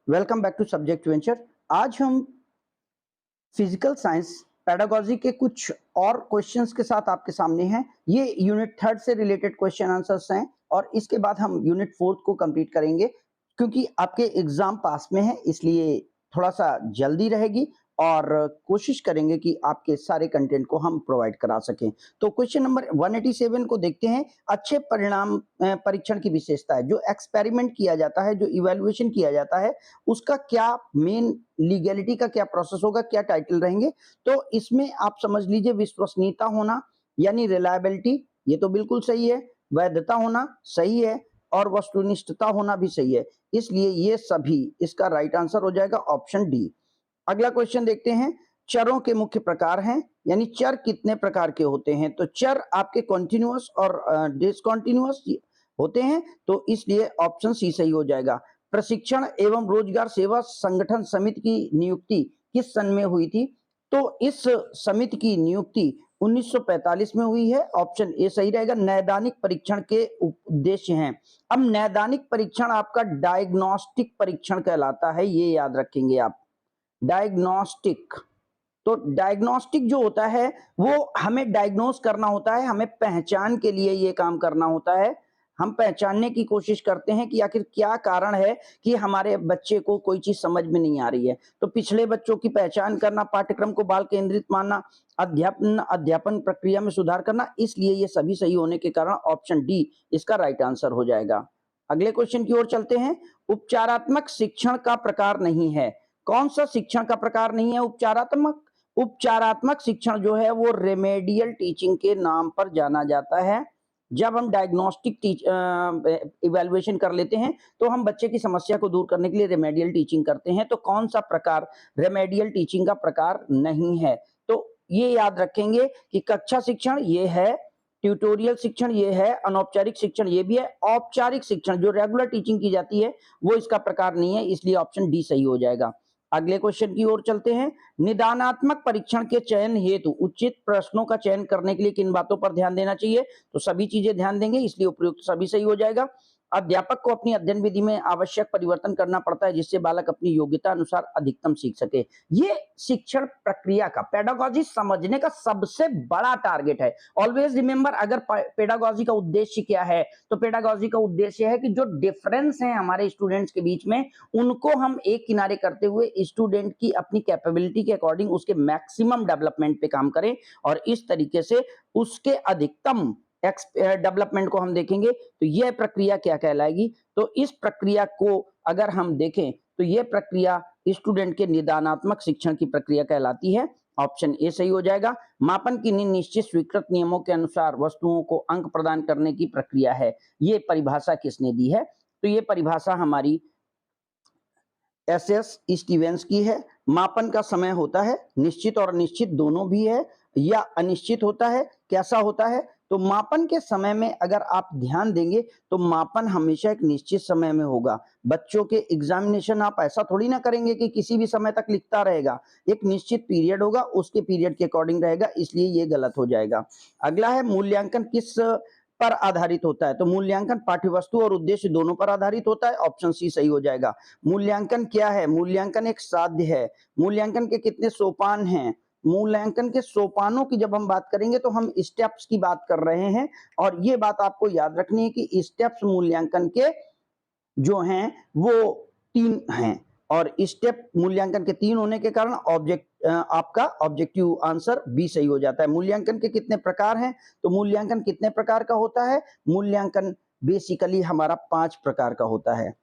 Welcome back to subject venture. आज हम physical science pedagogy के कुछ और क्वेश्चंस के साथ आपके सामने हैं। ये यूनिट थर्ड से रिलेटेड क्वेश्चन आंसर्स हैं और इसके बाद हम यूनिट फोर्थ को कंप्लीट करेंगे। क्योंकि आपके एग्जाम पास में है इसलिए थोड़ा सा जल्दी रहेगी और कोशिश करेंगे कि आपके सारे कंटेंट को हम प्रोवाइड करा सकें। तो क्वेश्चन नंबर 187 को देखते हैं। अच्छे परिणाम परीक्षण की विशेषता है। जो एक्सपेरिमेंट किया जाता है, जो इवैल्यूएशन किया जाता है, उसका क्या मेन लीगैलिटी का क्या प्रोसेस होगा, क्या टाइटल रहेंगे। तो इसमें आप समझ लीजिए विश्वसनीयता होना यानी रिलायबिलिटी, ये तो बिल्कुल सही है। वैधता होना सही है और वस्तुनिष्ठता होना भी सही है। इसलिए ये सभी इसका राइट आंसर हो जाएगा ऑप्शन डी। अगला क्वेश्चन देखते हैं। चरों के मुख्य प्रकार हैं, यानी चर कितने प्रकार के होते हैं। तो चर आपके कॉन्टिन्यूअस और डिसकॉन्टिन्यूअस होते हैं, तो इसलिए ऑप्शन सी सही हो जाएगा। प्रशिक्षण एवं रोजगार सेवा संगठन समिति की नियुक्ति किस सन में हुई थी। तो इस समिति की नियुक्ति 1945 में हुई है। ऑप्शन ए सही रहेगा। नैदानिक परीक्षण के उद्देश्य हैं। अब नैदानिक परीक्षण आपका डायग्नोस्टिक परीक्षण कहलाता है, ये याद रखेंगे आप। डायग्नोस्टिक, तो डायग्नोस्टिक जो होता है वो हमें डायग्नोस करना होता है, हमें पहचान के लिए ये काम करना होता है। हम पहचानने की कोशिश करते हैं कि आखिर क्या कारण है कि हमारे बच्चे को कोई चीज समझ में नहीं आ रही है। तो पिछले बच्चों की पहचान करना, पाठ्यक्रम को बाल केंद्रित मानना, अध्यापन प्रक्रिया में सुधार करना, इसलिए ये सभी सही होने के कारण ऑप्शन डी इसका राइट आंसर हो जाएगा। अगले क्वेश्चन की ओर चलते हैं। उपचारात्मक शिक्षण का प्रकार नहीं है। कौन सा शिक्षण का प्रकार नहीं है उपचारात्मक। उपचारात्मक शिक्षण जो है वो रेमेडियल टीचिंग के नाम पर जाना जाता है। जब हम डायग्नोस्टिक इवैल्यूएशन कर लेते हैं तो हम बच्चे की समस्या को दूर करने के लिए रेमेडियल टीचिंग करते हैं। तो कौन सा प्रकार रेमेडियल टीचिंग का प्रकार नहीं है। तो ये याद रखेंगे कि कक्षा शिक्षण ये है, ट्यूटोरियल शिक्षण ये है, अनौपचारिक शिक्षण ये भी है, औपचारिक शिक्षण जो रेगुलर टीचिंग की जाती है वो इसका प्रकार नहीं है, इसलिए ऑप्शन डी सही हो जाएगा। अगले क्वेश्चन की ओर चलते हैं। निदानात्मक परीक्षण के चयन हेतु उचित प्रश्नों का चयन करने के लिए किन बातों पर ध्यान देना चाहिए। तो सभी चीजें ध्यान देंगे, इसलिए उपयुक्त सभी सही हो जाएगा। अध्यापक को अपनी अध्ययन विधि में आवश्यक परिवर्तन करना पड़ता है जिससे बालक अपनी योग्यता अनुसार अधिकतम सीख सके। ये शिक्षण प्रक्रिया का, पेडागोजी समझने का सबसे बड़ा टारगेट है। ऑलवेज रिमेंबर, अगर पेडागोजी का उद्देश्य क्या है, तो पेडागोजी का उद्देश्य है कि जो डिफरेंस है हमारे स्टूडेंट्स के बीच में उनको हम एक किनारे करते हुए स्टूडेंट की अपनी कैपेबिलिटी के अकॉर्डिंग उसके मैक्सिमम डेवलपमेंट पे काम करें और इस तरीके से उसके अधिकतम डेवलपमेंट को हम देखेंगे। तो यह प्रक्रिया क्या कहलाएगी। तो इस प्रक्रिया को अगर हम देखें तो यह प्रक्रिया स्टूडेंट के निदानात्मक शिक्षण की प्रक्रिया कहलाती है। ऑप्शन ए सही हो जाएगा। मापन की निश्चित स्वीकृत नियमों के अनुसार वस्तुओं को अंक प्रदान करने की प्रक्रिया है। ये परिभाषा किसने दी है। तो ये परिभाषा हमारी एस स्टीवेंस की है। मापन का समय होता है, निश्चित और अनिश्चित दोनों भी है, या अनिश्चित होता है, कैसा होता है। तो मापन के समय में अगर आप ध्यान देंगे तो मापन हमेशा एक निश्चित समय में होगा। बच्चों के एग्जामिनेशन आप ऐसा थोड़ी ना करेंगे कि किसी भी समय तक लिखता रहेगा। एक निश्चित पीरियड होगा, उसके पीरियड के अकॉर्डिंग रहेगा, इसलिए ये गलत हो जाएगा। अगला है मूल्यांकन किस पर आधारित होता है। तो मूल्यांकन पाठ्यवस्तु और उद्देश्य दोनों पर आधारित होता है। ऑप्शन सी सही हो जाएगा। मूल्यांकन क्या है। मूल्यांकन एक साध्य है। मूल्यांकन के कितने सोपान हैं। मूल्यांकन के सोपानों की जब हम बात करेंगे तो हम स्टेप्स की बात कर रहे हैं और ये बात आपको याद रखनी है कि स्टेप्स मूल्यांकन के जो हैं वो 3 हैं और स्टेप मूल्यांकन के 3 होने के कारण आपका ऑब्जेक्टिव आंसर बी सही हो जाता है। मूल्यांकन के कितने प्रकार हैं। तो मूल्यांकन कितने प्रकार का होता है। मूल्यांकन बेसिकली हमारा 5 प्रकार का होता है।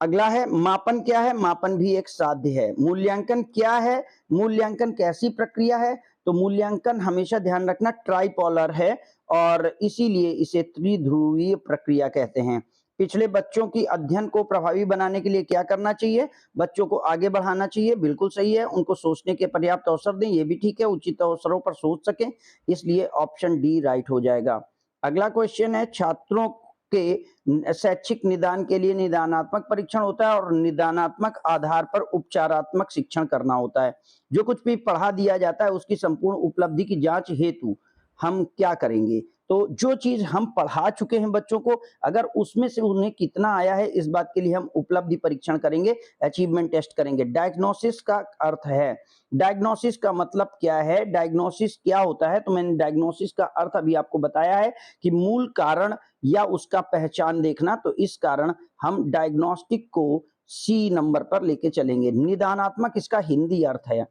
अगला है मापन क्या है। मापन भी एक साध्य है। मूल्यांकन क्या है। मूल्यांकन कैसी प्रक्रिया है। तो मूल्यांकन हमेशा ध्यान रखना ट्राइपोलर है और इसीलिए इसे त्रिध्रुवीय प्रक्रिया कहते हैं। पिछले बच्चों की अध्ययन को प्रभावी बनाने के लिए क्या करना चाहिए। बच्चों को आगे बढ़ाना चाहिए, बिल्कुल सही है। उनको सोचने के पर्याप्त अवसर दें, ये भी ठीक है, उचित अवसरों पर सोच सकें, इसलिए ऑप्शन डी राइट हो जाएगा। अगला क्वेश्चन है छात्रों के शैक्षिक निदान के लिए निदानात्मक परीक्षण होता है और निदानात्मक आधार पर उपचारात्मक शिक्षण करना होता है। जो कुछ भी पढ़ा दिया जाता है उसकी संपूर्ण उपलब्धि की जांच हेतु हम क्या करेंगे? तो जो चीज़ हम पढ़ा चुके हैं बच्चों को, अगर उसमें से उन्हें कितना आया है, इस बात के लिए हम उपलब्धि परीक्षण करेंगे, अचीवमेंट टेस्ट करेंगे। डायग्नोसिस का अर्थ है, डायग्नोसिस का मतलब क्या है, डायग्नोसिस क्या होता है? तो मैंने डायग्नोसिस का अर्थ अभी आपको बताया है कि मूल कारण या उसका पहचान देखना। तो इस कारण हम डायग्नोस्टिक को सी नंबर पर लेके चलेंगे। निदानात्मक इसका हिंदी अर्थ है।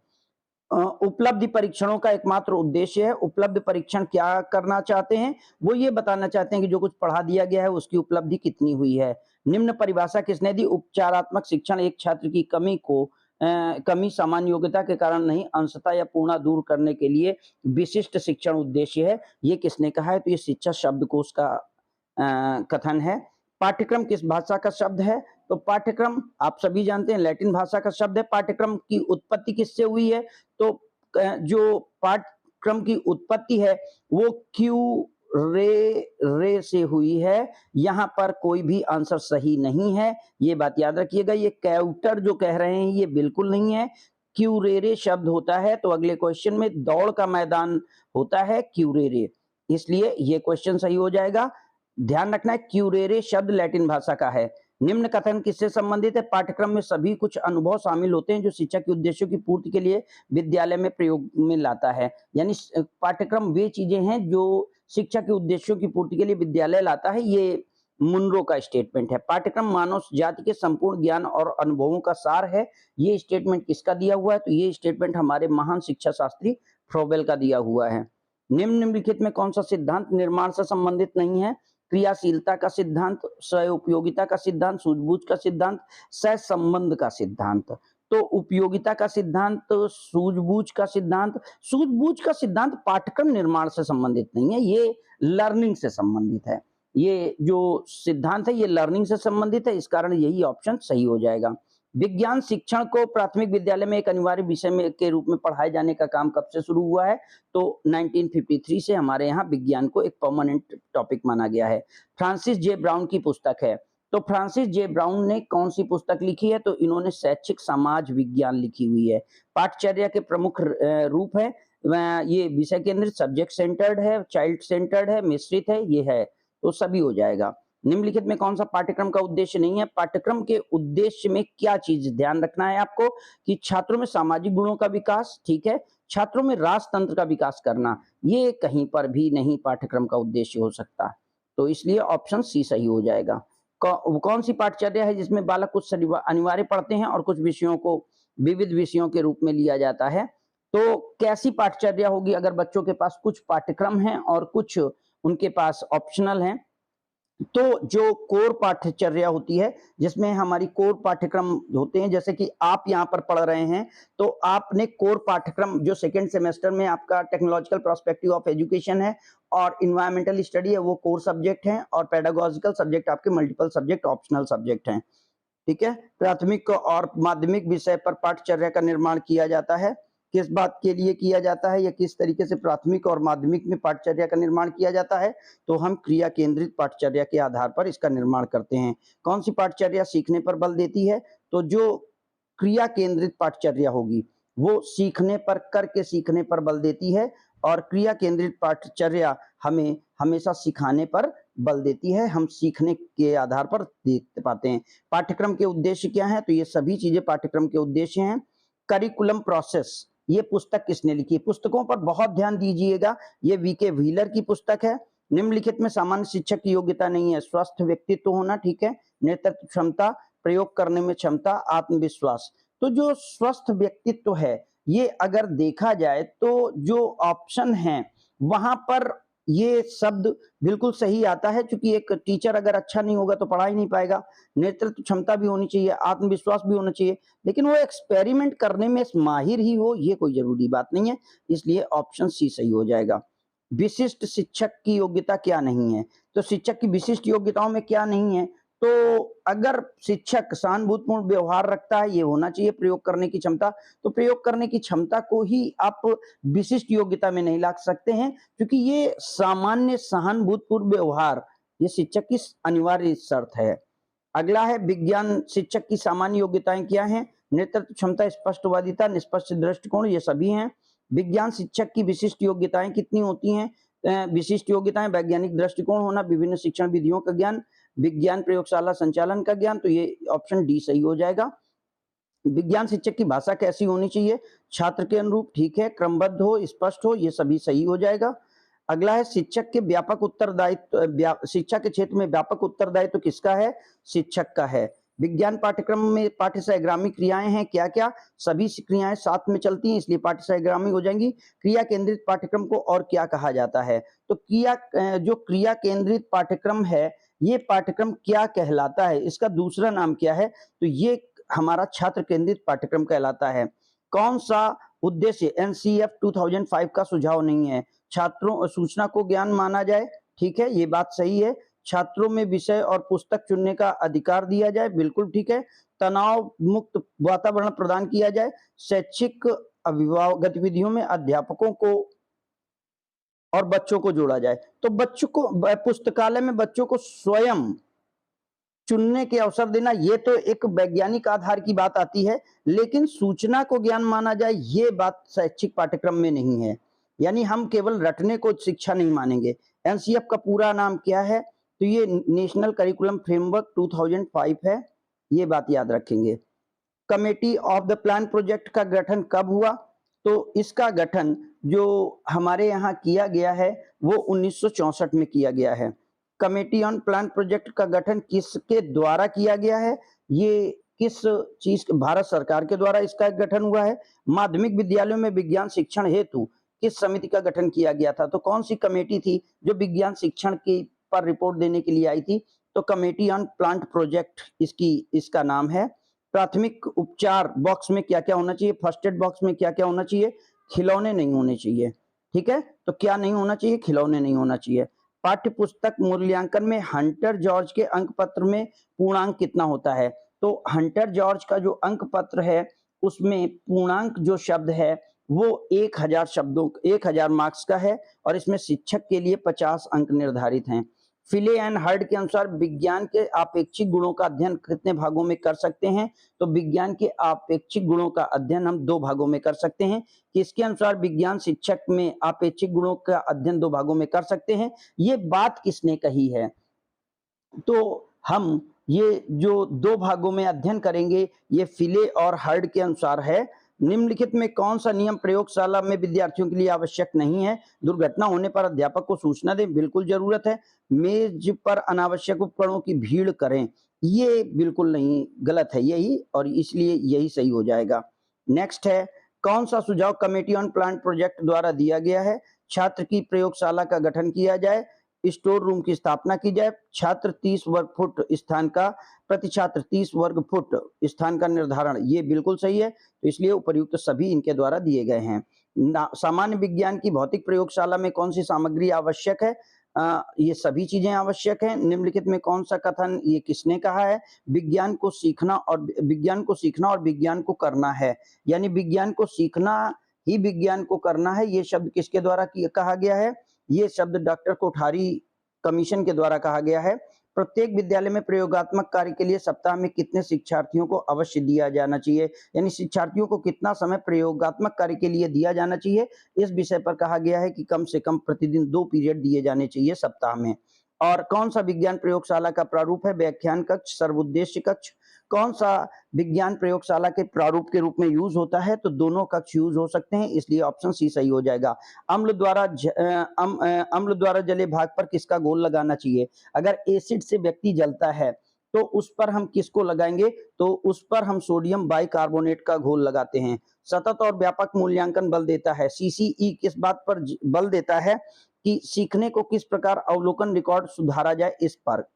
उपलब्धि परीक्षणों का एकमात्र उद्देश्य है। उपलब्धि परीक्षण क्या करना चाहते हैं? वो ये बताना चाहते हैं कि जो कुछ पढ़ा दिया गया है उसकी उपलब्धि कितनी हुई है। निम्न परिभाषा किसने दी? उपचारात्मक शिक्षण एक छात्र की कमी सामान्य योग्यता के कारण नहीं, अंशतः या पूर्ण दूर करने के लिए विशिष्ट शिक्षण उद्देश्य है। ये किसने कहा है? तो ये शिक्षा शब्दकोश का कथन है। पाठ्यक्रम किस भाषा का शब्द है? तो पाठ्यक्रम आप सभी जानते हैं लैटिन भाषा का शब्द है। पाठ्यक्रम की उत्पत्ति किससे हुई है? तो जो पाठ्यक्रम की उत्पत्ति है वो क्यू रे से हुई है। यहाँ पर कोई भी आंसर सही नहीं है, ये बात याद रखिएगा। ये कैउटर जो कह रहे हैं ये बिल्कुल नहीं है। क्यूरेरे शब्द होता है तो अगले क्वेश्चन में दौड़ का मैदान होता है क्यूरेरे, इसलिए ये क्वेश्चन सही हो जाएगा। ध्यान रखना है क्यूरेरे शब्द लैटिन भाषा का है। निम्न कथन किससे संबंधित है? पाठ्यक्रम में सभी कुछ अनुभव शामिल होते हैं जो शिक्षा के उद्देश्यों की पूर्ति के लिए विद्यालय में प्रयोग में लाता है। यानी पाठ्यक्रम वे चीजें हैं जो शिक्षा के उद्देश्यों की पूर्ति के लिए विद्यालय लाता है। ये मुनरो का स्टेटमेंट है। पाठ्यक्रम मानव जाति के संपूर्ण ज्ञान और अनुभवों का सार है। ये स्टेटमेंट किसका दिया हुआ है? तो ये स्टेटमेंट हमारे महान शिक्षा शास्त्री फ्रोबेल का दिया हुआ है। निम्नलिखित में कौन सा सिद्धांत निर्माण से संबंधित नहीं है? क्रियाशीलता का सिद्धांत, सहउपयोगिता का सिद्धांत, सूझबूझ का सिद्धांत, सहसंबंध का सिद्धांत। तो उपयोगिता का सिद्धांत, सूझबूझ का सिद्धांत, सूझबूझ का सिद्धांत पाठ्यक्रम निर्माण से संबंधित नहीं है, ये लर्निंग से संबंधित है। ये जो सिद्धांत है ये लर्निंग से संबंधित है, इस कारण यही ऑप्शन सही हो जाएगा। विज्ञान शिक्षण को प्राथमिक विद्यालय में एक अनिवार्य विषय में के रूप में पढ़ाए जाने का काम कब से शुरू हुआ है? तो 1953 से हमारे यहाँ विज्ञान को एक परमानेंट टॉपिक माना गया है। फ्रांसिस जे ब्राउन की पुस्तक है। तो फ्रांसिस जे ब्राउन ने कौन सी पुस्तक लिखी है? तो इन्होंने शैक्षिक समाज विज्ञान लिखी हुई है। पाठचर्या के प्रमुख रूप है, ये विषय केंद्रित, सब्जेक्ट सेंटर्ड है, चाइल्ड सेंटर्ड है, मिश्रित है, ये है, तो सभी हो जाएगा। निम्नलिखित में कौन सा पाठ्यक्रम का उद्देश्य नहीं है? पाठ्यक्रम के उद्देश्य में क्या चीज ध्यान रखना है आपको कि छात्रों में सामाजिक गुणों का विकास, ठीक है, छात्रों में राजतंत्र का विकास करना, ये कहीं पर भी नहीं पाठ्यक्रम का उद्देश्य हो सकता। तो इसलिए ऑप्शन सी सही हो जाएगा। कौन सी पाठचर्या है जिसमें बालक कुछ अनिवार्य पढ़ते हैं और कुछ विषयों को विविध विषयों के रूप में लिया जाता है? तो कैसी पाठचर्या होगी अगर बच्चों के पास कुछ पाठ्यक्रम हैं और कुछ उनके पास ऑप्शनल हैं? तो जो कोर पाठ्यचर्या होती है जिसमें हमारी कोर पाठ्यक्रम होते हैं, जैसे कि आप यहाँ पर पढ़ रहे हैं तो आपने कोर पाठ्यक्रम जो सेकेंड सेमेस्टर में आपका टेक्नोलॉजिकल पर्सपेक्टिव ऑफ एजुकेशन है और इन्वायरमेंटल स्टडी है वो कोर सब्जेक्ट हैं, और पेडागोजिकल सब्जेक्ट आपके मल्टीपल सब्जेक्ट ऑप्शनल सब्जेक्ट हैं। ठीक है, प्राथमिक और माध्यमिक विषय पर पाठचर्या का निर्माण किया जाता है। किस बात के लिए किया जाता है या किस तरीके से प्राथमिक और माध्यमिक में पाठचर्या का निर्माण किया जाता है? तो हम क्रिया केंद्रित पाठचर्या के आधार पर इसका निर्माण करते हैं। कौन सी पाठचर्या सीखने पर बल देती है? तो जो क्रिया केंद्रित पाठचर्या होगी वो सीखने पर, करके सीखने पर बल देती है, और क्रिया केंद्रित पाठचर्या हमें हमेशा सिखाने पर बल देती है, हम सीखने के आधार पर देख पाते हैं। पाठ्यक्रम के उद्देश्य क्या है? तो ये सभी चीजें पाठ्यक्रम के उद्देश्य हैं। करिकुलम प्रोसेस, ये पुस्तक किसने लिखी? पुस्तकों पर बहुत ध्यान दीजिएगा, ये वीके व्हीलर की पुस्तक है। निम्नलिखित में सामान्य शिक्षक की योग्यता नहीं है? स्वस्थ व्यक्तित्व होना, ठीक है, नेतृत्व क्षमता, प्रयोग करने में क्षमता, आत्मविश्वास। तो जो स्वस्थ व्यक्तित्व है ये अगर देखा जाए तो जो ऑप्शन है वहां पर ये शब्द बिल्कुल सही आता है, क्योंकि एक टीचर अगर अच्छा नहीं होगा तो पढ़ा ही नहीं पाएगा। नेतृत्व क्षमता भी होनी चाहिए, आत्मविश्वास भी होना चाहिए, लेकिन वो एक्सपेरिमेंट करने में माहिर ही हो ये कोई जरूरी बात नहीं है, इसलिए ऑप्शन सी सही हो जाएगा। विशिष्ट शिक्षक की योग्यता क्या नहीं है? तो शिक्षक की विशिष्ट योग्यताओं में क्या नहीं है? तो अगर शिक्षक सहानुभूतिपूर्ण व्यवहार रखता है, ये होना चाहिए, प्रयोग करने की क्षमता, तो प्रयोग करने की क्षमता को ही आप विशिष्ट योग्यता में नहीं ला सकते हैं, क्योंकि ये सामान्य सहानुभूतिपूर्ण व्यवहार ये शिक्षक की अनिवार्य शर्त है। अगला है विज्ञान शिक्षक की सामान्य योग्यताएं क्या हैं? नेतृत्व क्षमता, स्पष्टवादिता, निष्पक्ष दृष्टिकोण, ये सभी हैं। विज्ञान शिक्षक की विशिष्ट योग्यताएं कितनी होती हैं? विशिष्ट योग्यताएं, वैज्ञानिक दृष्टिकोण होना, विभिन्न शिक्षण विधियों का ज्ञान, विज्ञान प्रयोगशाला संचालन का ज्ञान, तो ये ऑप्शन डी सही हो जाएगा। विज्ञान शिक्षक की भाषा कैसी होनी चाहिए? छात्र के अनुरूप, ठीक है, क्रमबद्ध हो, स्पष्ट हो, ये सभी सही हो जाएगा। अगला है शिक्षक के व्यापक उत्तरदायित्व, शिक्षा के क्षेत्र में व्यापक उत्तरदायित्व किसका है? शिक्षक का है। विज्ञान पाठ्यक्रम में पाठ्य सहग्रामी क्रियाएं हैं क्या क्या? सभी क्रियाएं साथ में चलती हैं, इसलिए पाठ्य सहग्रामी हो जाएंगी। क्रिया केंद्रित पाठ्यक्रम को और क्या कहा जाता है? तो जो क्रिया केंद्रित पाठ्यक्रम है, ये पाठ्यक्रम क्या कहलाता है? इसका दूसरा नाम क्या है? तो ये हमारा छात्र केंद्रित पाठ्यक्रम कहलाता है। कौन सा उद्देश्य एनसीएफ 2005 का सुझाव नहीं है? छात्रों सूचना को ज्ञान माना जाए, ठीक है, ये बात सही है। छात्रों में विषय और पुस्तक चुनने का अधिकार दिया जाए, बिल्कुल ठीक है। तनाव मुक्त वातावरण प्रदान किया जाए। शैक्षिक अभिभावक गतिविधियों में अध्यापकों को और बच्चों को जोड़ा जाए। तो बच्चों को पुस्तकालय में बच्चों को स्वयं चुनने के अवसर देना, ये तो एक वैज्ञानिक आधार की बात आती है, लेकिन सूचना को ज्ञान माना जाए, ये बात शैक्षिक पाठ्यक्रम में नहीं है। यानी हम केवल रटने को शिक्षा नहीं मानेंगे। एनसीएफ का पूरा नाम क्या है? तो ये नेशनल करिकुलम फ्रेमवर्क 2005 है, ये बात याद रखेंगे। Committee of the plan project का गठन कब हुआ? तो इसका गठन जो हमारे यहाँ किया गया है वो 1964 में किया गया है। कमेटी ऑन प्लान प्रोजेक्ट का गठन किसके द्वारा किया गया है? ये किस चीज, भारत सरकार के द्वारा इसका गठन हुआ है। माध्यमिक विद्यालयों में विज्ञान शिक्षण हेतु किस समिति का गठन किया गया था? तो कौन सी कमेटी थी जो विज्ञान शिक्षण की पर रिपोर्ट देने के लिए आई थी? तो कमेटी ऑन प्लांट प्रोजेक्ट इसका नाम है। प्राथमिक उपचार बॉक्स में क्या क्या होना चाहिए? फर्स्ट एड बॉक्स में क्या क्या होना चाहिए? खिलौने नहीं होने चाहिए, ठीक है। तो क्या नहीं होना चाहिए? खिलौने नहीं होना चाहिए। पाठ्य पुस्तक मूल्यांकन में हंटर जॉर्ज के अंक पत्र में पूर्णांक कितना होता है? तो हंटर जॉर्ज का जो अंक पत्र है उसमें पूर्णांक जो शब्द है वो 1000 मार्क्स का है और इसमें शिक्षक के लिए 50 अंक निर्धारित हैं। फिले एंड हर्ड के अनुसार विज्ञान के आपेक्षिक गुणों का अध्ययन कितने भागों में कर सकते हैं? तो विज्ञान के आपेक्षिक गुणों का अध्ययन हम 2 भागों में कर सकते हैं। किसके अनुसार विज्ञान शिक्षक में आपेक्षिक गुणों का अध्ययन 2 भागों में कर सकते हैं? ये बात किसने कही है? तो हम ये जो 2 भागों में अध्ययन करेंगे ये फिले और हर्ड के अनुसार है। निम्नलिखित में कौन सा नियम प्रयोगशाला में विद्यार्थियों के लिए आवश्यक नहीं है? दुर्घटना होने पर अध्यापक को सूचना दें, बिल्कुल जरूरत है। मेज पर अनावश्यक उपकरणों की भीड़ करें, ये बिल्कुल नहीं, गलत है यही, और इसलिए यही सही हो जाएगा। नेक्स्ट है, कौन सा सुझाव कमेटी ऑन प्लांट प्रोजेक्ट द्वारा दिया गया है? छात्र की प्रयोगशाला का गठन किया जाए, स्टोर रूम की स्थापना की जाए, छात्र 30 वर्ग फुट स्थान का, प्रति छात्र 30 वर्ग फुट स्थान का निर्धारण, ये बिल्कुल सही है। तो इसलिए उपर्युक्त सभी इनके द्वारा दिए गए हैं। सामान्य विज्ञान की भौतिक प्रयोगशाला में कौन सी सामग्री आवश्यक है? ये सभी चीजें आवश्यक हैं। निम्नलिखित में कौन सा कथन ये किसने कहा है? विज्ञान को सीखना और विज्ञान को करना है, यानी विज्ञान को सीखना ही विज्ञान को करना है। ये शब्द किसके द्वारा कहा गया है? ये शब्द डॉक्टर कोठारी कमीशन के द्वारा कहा गया है। प्रत्येक विद्यालय में प्रयोगात्मक कार्य के लिए सप्ताह में कितने शिक्षार्थियों को अवश्य दिया जाना चाहिए, यानी शिक्षार्थियों को कितना समय प्रयोगात्मक कार्य के लिए दिया जाना चाहिए, इस विषय पर कहा गया है कि कम से कम प्रतिदिन 2 पीरियड दिए जाने चाहिए सप्ताह में। और कौन सा विज्ञान प्रयोगशाला का प्रारूप है? व्याख्यान कक्ष, सर्वोद्देश्य कक्ष। कौन सा विज्ञान प्रयोगशाला के प्रारूप के रूप में यूज होता है? तो दोनों कक्ष यूज हो सकते हैं, इसलिए ऑप्शन सी सही हो जाएगा। अम्ल द्वारा जले भाग पर किसका घोल लगाना चाहिए? अगर एसिड से व्यक्ति जलता है तो उस पर हम किसको लगाएंगे? तो उस पर हम सोडियम बाइकार्बोनेट का घोल लगाते हैं। सतत और व्यापक मूल्यांकन बल देता है। सीसीई किस बात पर बल देता है? कि सीखने को किस प्रकार अवलोकन रिकॉर्ड सुधारा जाए, इस पर।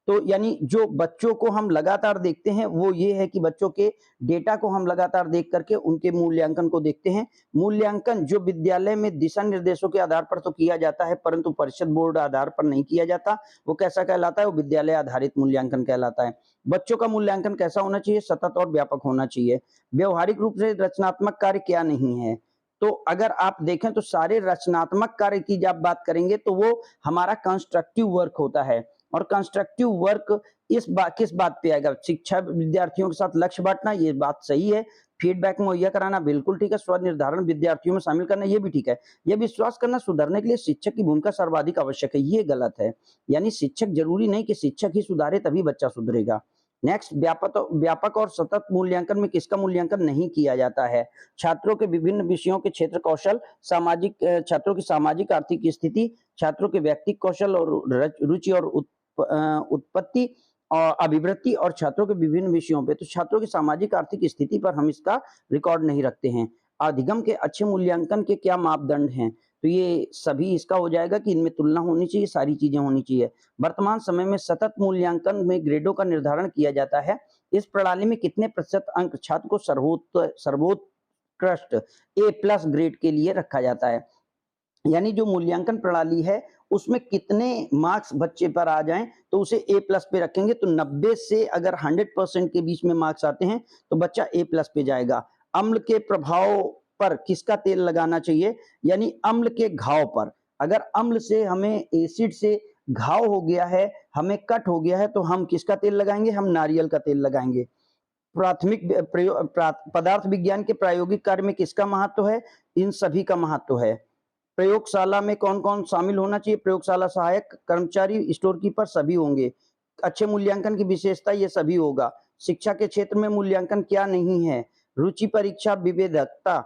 तो यानी जो बच्चों को हम लगातार देखते हैं वो ये है कि बच्चों के डेटा को हम लगातार देख करके उनके मूल्यांकन को देखते हैं। मूल्यांकन जो विद्यालय में दिशा निर्देशों के आधार पर तो किया जाता है, परंतु परिषद बोर्ड आधार पर नहीं किया जाता। वो कैसा कहलाता है? वो विद्यालय आधारित मूल्यांकन कहलाता है। बच्चों का मूल्यांकन कैसा होना चाहिए? सतत और व्यापक होना चाहिए। व्यवहारिक रूप से रचनात्मक कार्य क्या नहीं है? तो अगर आप देखें तो सारे रचनात्मक कार्य की जब बात करेंगे तो वो हमारा कंस्ट्रक्टिव वर्क होता है। और कंस्ट्रक्टिव वर्क किस बात पे आएगा? शिक्षा विद्यार्थियों के साथ लक्ष्य बांटना, ये बात सही है। फीडबैक मुहैया कराना बिल्कुल ठीक है, स्व-निर्धारण विद्यार्थियों में शामिल करना ये भी ठीक है। यह विश्वास करना सुधरने के लिए शिक्षक की भूमिका सर्वाधिक आवश्यक है, ये गलत है। यानी शिक्षक जरूरी नहीं कि शिक्षक ही सुधारे तभी बच्चा सुधरेगा। नेक्स्ट, व्यापक और सतत मूल्यांकन में किसका मूल्यांकन नहीं किया जाता है? छात्रों के विभिन्न विषयों के क्षेत्र कौशल, छात्रों की सामाजिक आर्थिक स्थिति, छात्रों के व्यक्तिगत कौशल और रुचि और उत्पत्ति और अभिवृत्ति और छात्रों के विभिन्न विषयों पे, तो छात्रों की सामाजिक आर्थिक स्थिति पर हम इसका रिकॉर्ड नहीं रखते हैं। अधिगम के अच्छे मूल्यांकन के क्या मापदंड हैं? तो ये सभी इसका हो जाएगा कि इनमें तुलना होनी चाहिए, सारी चीजें होनी चाहिए। वर्तमान समय में सतत मूल्यांकन में ग्रेडों का निर्धारण किया जाता है। इस प्रणाली में कितने प्रतिशत अंक छात्र को सर्वोत्कृष्ट A+ ग्रेड के लिए रखा जाता है? यानी जो मूल्यांकन प्रणाली है उसमें कितने मार्क्स बच्चे पर आ जाएं तो उसे A+ पे रखेंगे। तो 90 से अगर 100% के बीच में मार्क्स आते हैं तो बच्चा A+ पे जाएगा। अम्ल के प्रभाव पर किसका तेल लगाना चाहिए? यानी अम्ल के घाव पर। अगर अम्ल से हमें एसिड से घाव हो गया है, हमें कट हो गया है, तो हम किसका तेल लगाएंगे? हम नारियल का तेल लगाएंगे। पदार्थ विज्ञान के प्रायोगिक कार्य में किसका महत्व है? इन सभी का महत्व है। प्रयोगशाला में कौन कौन शामिल होना चाहिए? प्रयोगशाला सहायक, कर्मचारी, स्टोर कीपर सभी होंगे। अच्छे मूल्यांकन की विशेषता ये सभी होगा। शिक्षा के क्षेत्र में मूल्यांकन क्या नहीं है? रुचि परीक्षा, विवेकदत्त,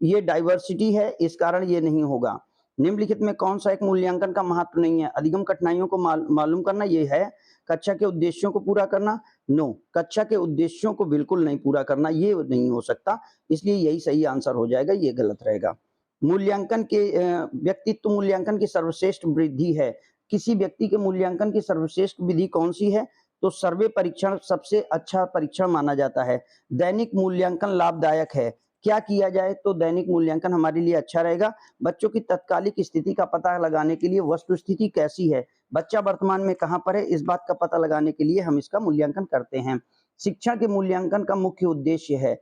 ये डाइवर्सिटी है, इस कारण ये नहीं होगा। निम्नलिखित में कौन सा एक मूल्यांकन का महत्व नहीं है? अधिगम कठिनाइयों को मालूम करना, ये है। कक्षा के उद्देश्यों को पूरा करना, नो। कक्षा के उद्देश्यों को बिल्कुल नहीं पूरा करना, ये नहीं हो सकता, इसलिए यही सही आंसर हो जाएगा, ये गलत रहेगा। मूल्यांकन के व्यक्तित्व मूल्यांकन की सर्वश्रेष्ठ विधि है। किसी व्यक्ति के मूल्यांकन की सर्वश्रेष्ठ विधि कौन सी है? तो सर्वे परीक्षण सबसे अच्छा परीक्षण माना जाता है। दैनिक मूल्यांकन लाभदायक है। क्या किया जाए तो दैनिक मूल्यांकन हमारे लिए अच्छा रहेगा? बच्चों की तत्कालिक स्थिति का पता लगाने के लिए वस्तुस्थिति कैसी है, बच्चा वर्तमान में कहां पर है, इस बात का पता लगाने के लिए हम इसका मूल्यांकन करते हैं। शिक्षण के मूल्यांकन का मुख्य उद्देश्य है।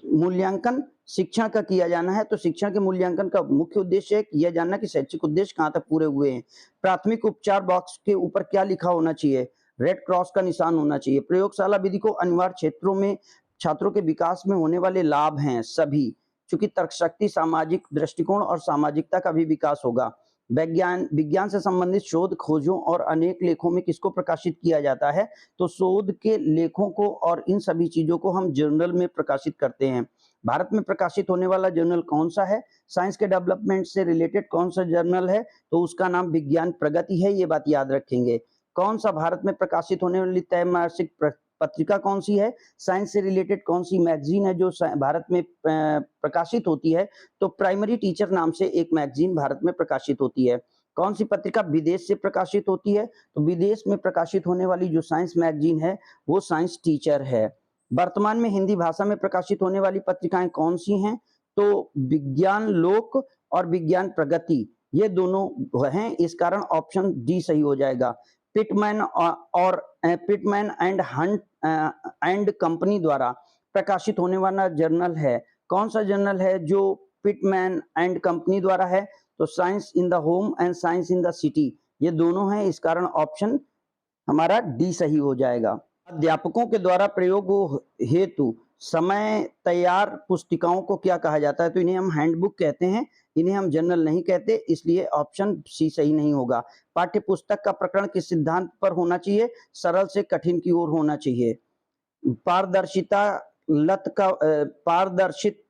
मूल्यांकन शिक्षण का किया जाना है, तो शिक्षण के मूल्यांकन का मुख्य उद्देश्य है यह जानना कि शैक्षिक उद्देश्य कहां तक पूरे हुए हैं। प्राथमिक उपचार बॉक्स के ऊपर क्या लिखा होना चाहिए? रेड क्रॉस का निशान होना चाहिए। प्रयोगशाला विधि को अनिवार्य क्षेत्रों में छात्रों के विकास में होने वाले लाभ हैं सभी, क्योंकि तर्कशक्ति, सामाजिक दृष्टिकोण और सामाजिकता का भी विकास होगा। विज्ञान से संबंधित शोध, खोजों और अनेक लेखों में किसको प्रकाशित किया जाता है? तो शोध के लेखों को और इन सभी चीजों को हम जर्नल में प्रकाशित करते हैं। भारत में प्रकाशित होने वाला जर्नल कौन सा है? साइंस के डेवलपमेंट से रिलेटेड कौन सा जर्नल है? तो उसका नाम विज्ञान प्रगति है, ये बात याद रखेंगे। कौन सा भारत में प्रकाशित होने वाली त्रैमासिक पत्रिका कौन सी है? साइंस से रिलेटेड कौन सी मैगजीन है जो भारत में प्रकाशित होती है? तो प्राइमरी टीचर नाम से एक मैगजीन भारत में प्रकाशित होती है। कौन सी पत्रिका विदेश से प्रकाशित होती है? तो विदेश में प्रकाशित होने वाली जो साइंस मैगजीन है वो साइंस टीचर है। वर्तमान में हिंदी भाषा में प्रकाशित होने वाली पत्रिकाएं कौन सी हैं? तो विज्ञान लोक और विज्ञान प्रगति, ये दोनों हैं, इस कारण ऑप्शन डी सही हो जाएगा। Pitman and Hunt and company द्वारा प्रकाशित होने वाला जर्नल है, कौन सा जर्नल है जो पिटमैन एंड कंपनी द्वारा है? तो science in the home and science in the city, ये दोनों हैं, इस कारण ऑप्शन हमारा डी सही हो जाएगा। अध्यापकों के द्वारा प्रयोग हेतु समय तैयार पुस्तिकाओं को क्या कहा जाता है? तो इन्हें हम हैंडबुक कहते हैं, इन्हें हम जर्नल नहीं कहते, इसलिए ऑप्शन सी सही नहीं होगा। पाठ्य पुस्तक का प्रकरण किस सिद्धांत पर होना चाहिए? सरल से कठिन की ओर होना चाहिए। पारदर्शित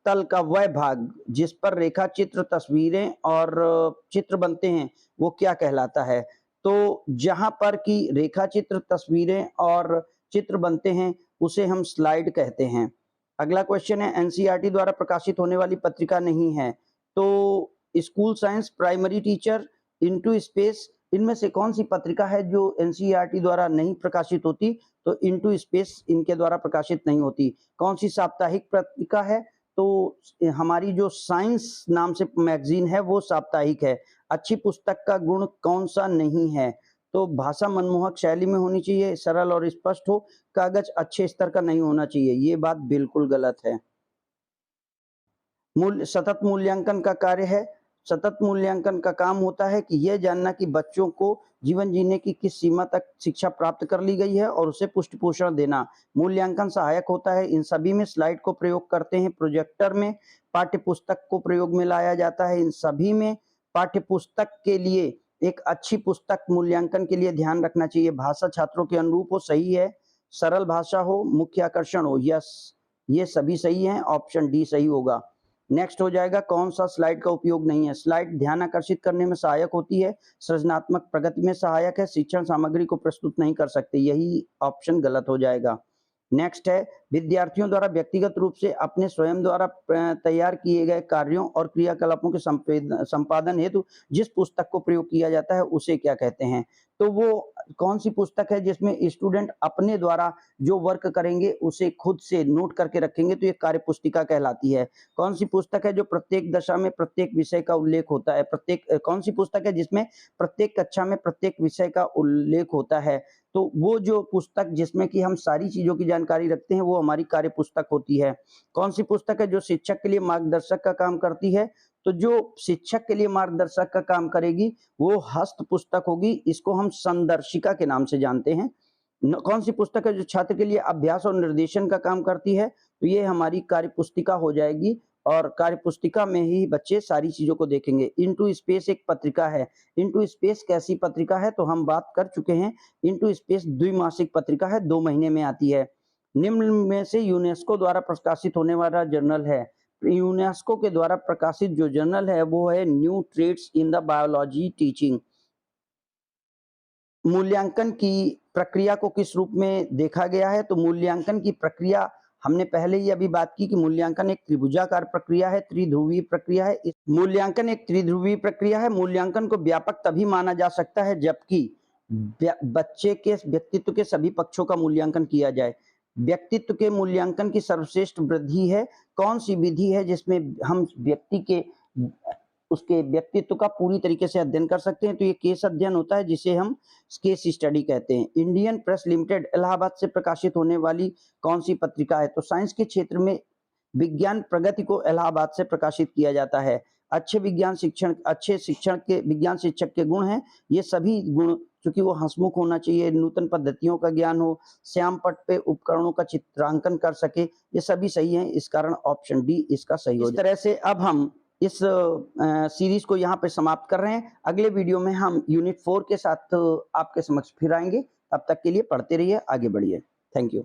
तल का वह भाग जिस पर रेखा चित्र, तस्वीरें और चित्र बनते हैं वो क्या कहलाता है? तो जहां पर की रेखा चित्र, तस्वीरें और चित्र बनते हैं उसे हम स्लाइड कहते हैं। अगला क्वेश्चन है, एनसीईआरटी द्वारा प्रकाशित होने वाली पत्रिका नहीं है, तो school science, primary teacher, into space, इनमें से कौन सी पत्रिका है जो एनसीईआरटी द्वारा नहीं प्रकाशित होती? तो इनटू स्पेस इनके द्वारा प्रकाशित नहीं होती। कौन सी साप्ताहिक पत्रिका है? तो हमारी जो साइंस नाम से मैगजीन है वो साप्ताहिक है। अच्छी पुस्तक का गुण कौन सा नहीं है? तो भाषा मनमोहक शैली में होनी चाहिए, सरल और स्पष्ट हो, कागज अच्छे स्तर का नहीं होना चाहिए, ये बात बिल्कुल गलत है। सतत मूल्यांकन का कार्य है सतत मूल्यांकन का काम होता है कि यह जानना कि बच्चों को जीवन जीने की किस सीमा तक शिक्षा प्राप्त कर ली गई है और उसे पुष्ट पोषण देना। मूल्यांकन सहायक होता है। इन सभी में स्लाइड को प्रयोग करते हैं, प्रोजेक्टर में पाठ्य पुस्तक को प्रयोग में लाया जाता है। इन सभी में पाठ्य पुस्तक के लिए एक अच्छी पुस्तक मूल्यांकन के लिए ध्यान रखना चाहिए। भाषा छात्रों के अनुरूप हो, सही है। सरल भाषा हो, मुख्य आकर्षण हो, यस, ये सभी सही हैं। ऑप्शन डी सही होगा। नेक्स्ट हो जाएगा, कौन सा स्लाइड का उपयोग नहीं है? स्लाइड ध्यान आकर्षित करने में सहायक होती है, सृजनात्मक प्रगति में सहायक है, शिक्षण सामग्री को प्रस्तुत नहीं कर सकते। यही ऑप्शन गलत हो जाएगा। नेक्स्ट है, विद्यार्थियों द्वारा व्यक्तिगत रूप से अपने स्वयं द्वारा तैयार किए गए कार्यों और क्रियाकलापों के संपादन हेतु जिस पुस्तक को प्रयोग किया जाता है उसे क्या कहते हैं? तो वो कौन सी पुस्तक है जिसमें स्टूडेंट अपने द्वारा जो वर्क करेंगे उसे खुद से नोट करके रखेंगे, तो ये कार्य पुस्तिका कहलाती है। कौन सी पुस्तक है जो प्रत्येक दशा में प्रत्येक विषय का उल्लेख होता है? कौन सी पुस्तक है जिसमें प्रत्येक कक्षा में प्रत्येक विषय का उल्लेख होता है? तो वो जो पुस्तक जिसमें कि हम सारी चीजों की जानकारी रखते हैं वो हमारी कार्य पुस्तक होती है। कौन सी पुस्तक है जो शिक्षक के लिए मार्गदर्शक का काम करती है? तो जो शिक्षक के लिए मार्गदर्शक का काम करेगी वो हस्त पुस्तक होगी। इसको हम संदर्शिका के नाम से जानते हैं। कौन सी पुस्तक है जो छात्र के लिए अभ्यास और निर्देशन का काम करती है? तो ये हमारी कार्य पुस्तिका हो जाएगी और कार्य पुस्तिका में ही बच्चे सारी चीजों को देखेंगे। इनटू स्पेस एक पत्रिका है। इनटू स्पेस कैसी पत्रिका है? तो हम बात कर चुके हैं। इनटू स्पेस द्विमासिक पत्रिका है, 2 महीने में आती है। निम्न में से यूनेस्को द्वारा प्रकाशित होने वाला जर्नल है। यूनेस्को के द्वारा प्रकाशित जो जर्नल है वो है new trends in the biology teaching. मूल्यांकन की प्रक्रिया को किस रूप में देखा गया है? तो मूल्यांकन की प्रक्रिया हमने पहले ही अभी बात की कि मूल्यांकन एक त्रिभुजाकार प्रक्रिया है, त्रिध्रुवीय प्रक्रिया है। मूल्यांकन एक त्रिध्रुवीय प्रक्रिया है। मूल्यांकन को व्यापक तभी माना जा सकता है जबकि बच्चे के व्यक्तित्व के सभी पक्षों का मूल्यांकन किया जाए। व्यक्तित्व के मूल्यांकन की सर्वश्रेष्ठ विधि है कौन सी विधि है जिसमें हम व्यक्ति के उसके व्यक्तित्व का पूरी तरीके से अध्ययन कर सकते हैं? तो ये केस अध्ययन होता है जिसे हम केस स्टडी कहते हैं। इंडियन प्रेस लिमिटेड इलाहाबाद से प्रकाशित होने वाली कौन सी पत्रिका है? तो साइंस के क्षेत्र में विज्ञान प्रगति को इलाहाबाद से प्रकाशित किया जाता है। अच्छे शिक्षण के विज्ञान शिक्षक के गुण हैं। ये सभी गुण, क्योंकि वो हंसमुख होना चाहिए, नूतन पद्धतियों का ज्ञान हो, श्याम पट पे उपकरणों का चित्रांकन कर सके, ये सभी सही हैं। इस कारण ऑप्शन डी इसका सही हो जाए। इस तरह से अब हम इस सीरीज को यहाँ पे समाप्त कर रहे हैं। अगले वीडियो में हम यूनिट 4 के साथ आपके समक्ष फिर आएंगे। तब तक के लिए पढ़ते रहिए, आगे बढ़िए। Thank you.